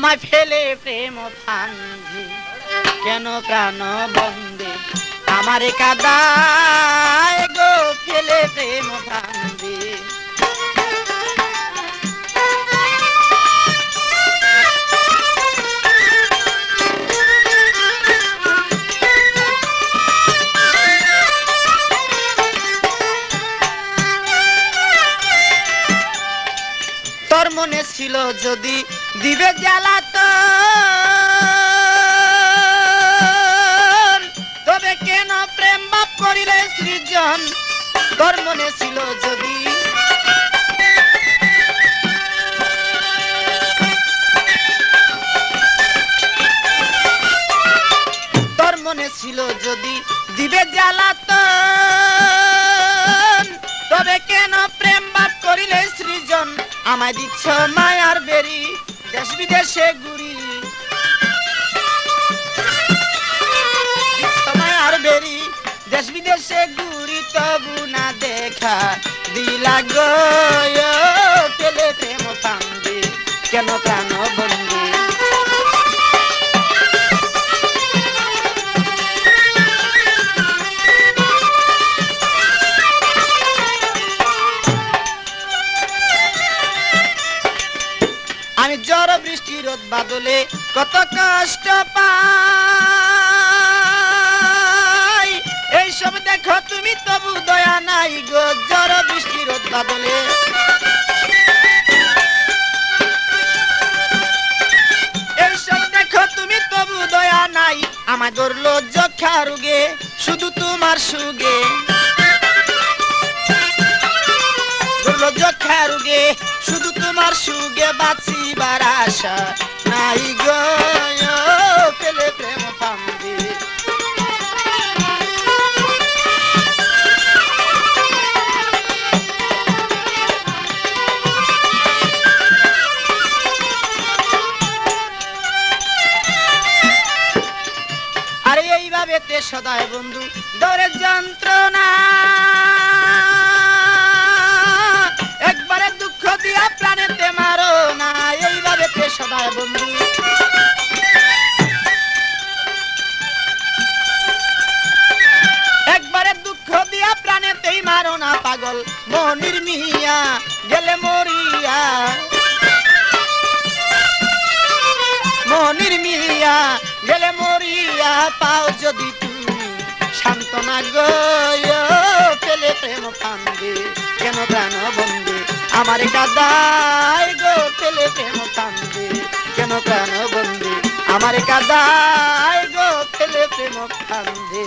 আমায় ফেলে প্রেম ফান্ধে কেন প্রাণ বন্দে আমারে কাদায় গো ফেলে প্রেম ফান্ধে তোর মনে ছিল যদি দিবে জ্বালাতন তবে কেন প্রেম বাপ করিলে সৃজন তোর মনে ছিল যদি তোর মনে ছিল যদি দিবে জ্বালাতন তবে কেন প্রেম বাপ করিলে সৃজন আমায় দিচ্ছ মায়ার বেরি দেশ বিদেশে ঘুরি দিচ্ছ মায়ার বেরি দেশ বিদেশে ঘুরি তবু না দেখা দিলা গো ফেলে প্রেম ফান্দে কেন প্রাণ বন্দে আমি ঝড় বৃষ্টি রোদ বাদলে কত কষ্ট পাই এইসব দেখো তুমি তবু দয়া নাই গো ঝড় বৃষ্টি রোদ বাদলে এইসব দেখো তুমি তবু দয়া নাই আমায় ধরলো যক্ষা রোগে শুধু তোমার সুগে ধরলো যক্ষা রোগে শুধু তোমার সুগে বাঁচিবার আশা নাই গো ফেলে প্রেম ফান্দে আরে এইভাবে তে সদায় বন্ধু দরের যন্ত্রণা একবারে দুঃখ দিয়া প্রাণেতে মারো না এইভাবে তে সদায় বন্ধু একবারে দুঃখ দিয়া প্রাণেতেই মারো না পাগল মনির মিয়া গেলে মরিয়া মনির মিয়া গেলে মরিয়া পাও যদি তুমি সান্ত্বনা গো ফেলে প্রেম ফান্দে কেন প্রাণ বন্দে আমারে কাদায় গো ফেলে প্রেম ফান্দে কেন প্রাণ বন্দে আমারে কাদায় গো ফেলে প্রেম ফান্দে